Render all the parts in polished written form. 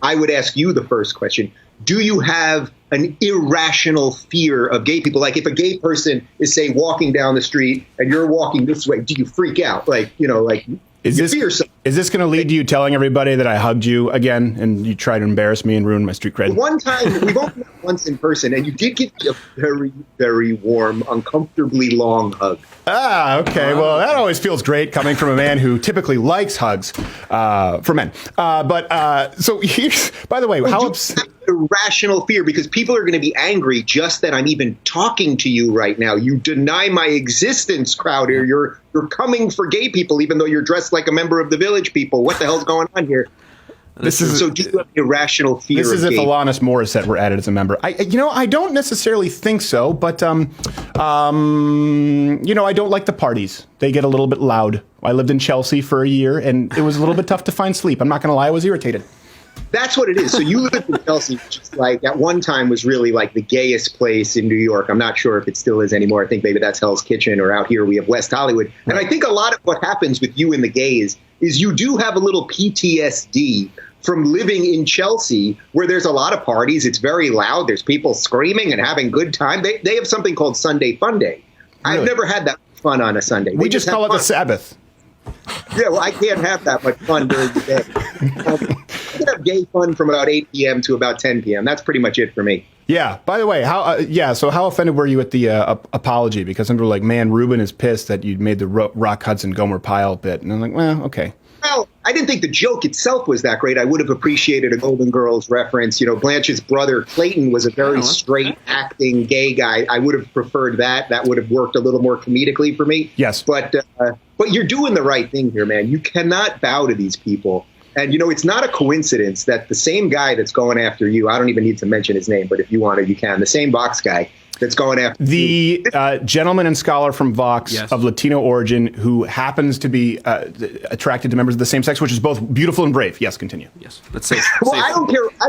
I would ask you the first question. Do you have an irrational fear of gay people? Like if a gay person is, say, walking down the street and you're walking this way, do you freak out? Like, you know, like is this going to lead to you telling everybody that I hugged you again and you tried to embarrass me and ruin my street cred? One time, we've only met once in person, and you did give me a very, very warm, uncomfortably long hug. Ah, okay. Well, that always feels great coming from a man who typically likes hugs for men. So here's, by the way, how irrational fear, because people are going to be angry just that I'm even talking to you right now. You deny my existence, Crowder. You're coming for gay people, even though you're dressed like a member of the Village People. What the hell's going on here? So do you have irrational fear? This is if Alanis Morissette were added as a member. I don't necessarily think so, but I don't like the parties. They get a little bit loud. I lived in Chelsea for a year, and it was a little bit tough to find sleep. I'm not going to lie, I was irritated. That's what it is. So you lived in Chelsea, which is like at one time was really like the gayest place in New York. I'm not sure if it still is anymore. I think maybe that's Hell's Kitchen, or out here we have West Hollywood. And I think a lot of what happens with you and the gays is you do have a little PTSD from living in Chelsea, where there's a lot of parties. It's very loud. There's people screaming and having good time. They have something called Sunday Fun Day. Really? I've never had that fun on a Sunday. We just call it the Sabbath. Yeah, well, I can't have that much fun during the day. I can have gay fun from about 8 p.m. to about 10 p.m. That's pretty much it for me. Yeah. By the way, so how offended were you at the apology? Because some people were like, man, Rubin is pissed that you made the Rock Hudson Gomer Pyle bit. And I'm like, well, okay. Well, I didn't think the joke itself was that great. I would have appreciated a Golden Girls reference. You know, Blanche's brother, Clayton, was a very straight acting gay guy. I would have preferred that. That would have worked a little more comedically for me. Yes. But you're doing the right thing here, man. You cannot bow to these people. And, you know, it's not a coincidence that the same guy that's going after you, I don't even need to mention his name, but if you want to, you can. The same Vox guy that's going after the gentleman and scholar from Vox of Latino origin who happens to be attracted to members of the same sex, which is both beautiful and brave. Yes, continue. Yes, let's say. Well, I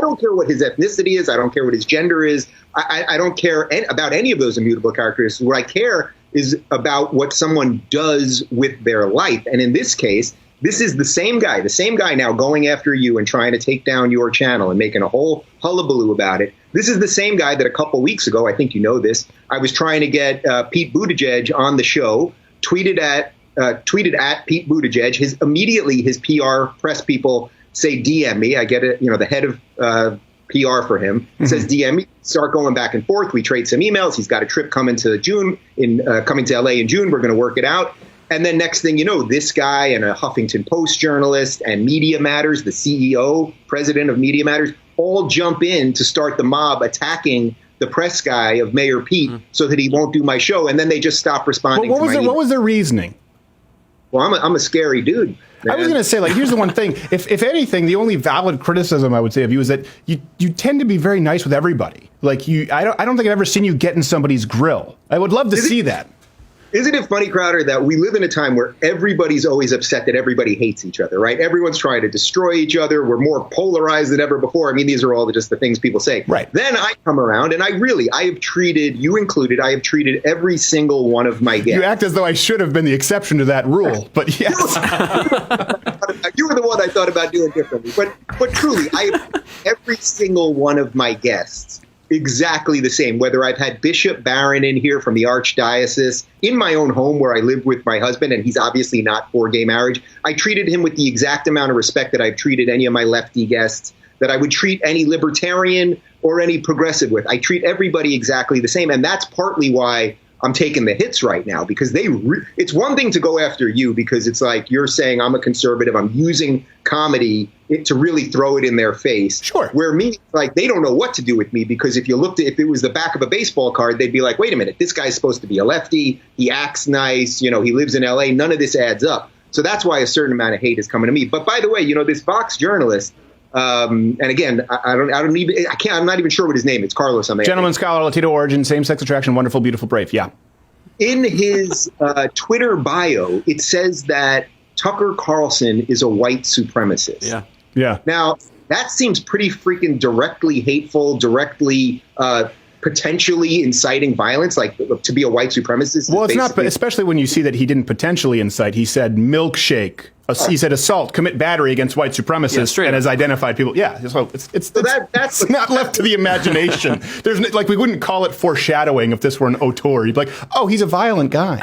don't care what his ethnicity is. I don't care what his gender is. I don't care about any of those immutable characteristics. What I care is about what someone does with their life. And in this case, this is the same guy now going after you and trying to take down your channel and making a whole hullabaloo about it. This is the same guy that a couple weeks ago, I think you know this, I was trying to get Pete Buttigieg on the show, tweeted at Pete Buttigieg. His PR press people say, DM me. I get it. You know, the head of PR for him says, DM me. Start going back and forth. We trade some emails. He's got a trip coming to LA in June. We're going to work it out. And then next thing you know, this guy and a Huffington Post journalist and Media Matters, the CEO, president of Media Matters, all jump in to start the mob attacking the press guy of Mayor Pete so that he won't do my show. And then they just stop responding. What was their reasoning? Well, I'm a scary dude, man. I was going to say, like, here's the one thing. If anything, the only valid criticism I would say of you is that you tend to be very nice with everybody. Like, I don't think I've ever seen you get in somebody's grill. I would love to see that. Isn't it funny, Crowder, that we live in a time where everybody's always upset that everybody hates each other, right? Everyone's trying to destroy each other. We're more polarized than ever before. I mean, these are all just the things people say. Right. Then I come around and I have treated, you included, I have treated every single one of my guests. You act as though I should have been the exception to that rule, but yes. You were the one I thought about doing differently. But truly, I have every single one of my guests exactly the same, whether I've had Bishop Barron in here from the Archdiocese, in my own home where I live with my husband, and he's obviously not for gay marriage. I treated him with the exact amount of respect that I've treated any of my lefty guests, that I would treat any libertarian or any progressive with. I treat everybody exactly the same, and that's partly why I'm taking the hits right now, because it's one thing to go after you because it's like you're saying I'm a conservative, I'm using comedy to really throw it in their face. Sure. Where me, like, they don't know what to do with me, because if it was the back of a baseball card, they'd be like, wait a minute, this guy's supposed to be a lefty, he acts nice, you know, he lives in LA, none of this adds up. So that's why a certain amount of hate is coming to me. But by the way, you know, this Vox journalist, and again, I'm not even sure what his name is. It's Carlos Maza. Gentleman, scholar, Latino origin, same-sex attraction, wonderful, beautiful, brave. Yeah. In his Twitter bio, it says that Tucker Carlson is a white supremacist. Yeah. Yeah. Now, that seems pretty freaking directly hateful, directly potentially inciting violence, like to be a white supremacist. Well, it's not, but especially when you see that he didn't potentially incite. He said milkshake. He said assault, commit battery against white supremacists, and has identified people. Yeah, so it's not left to the imagination. There's like we wouldn't call it foreshadowing if this were an auteur. You'd be like, oh, he's a violent guy.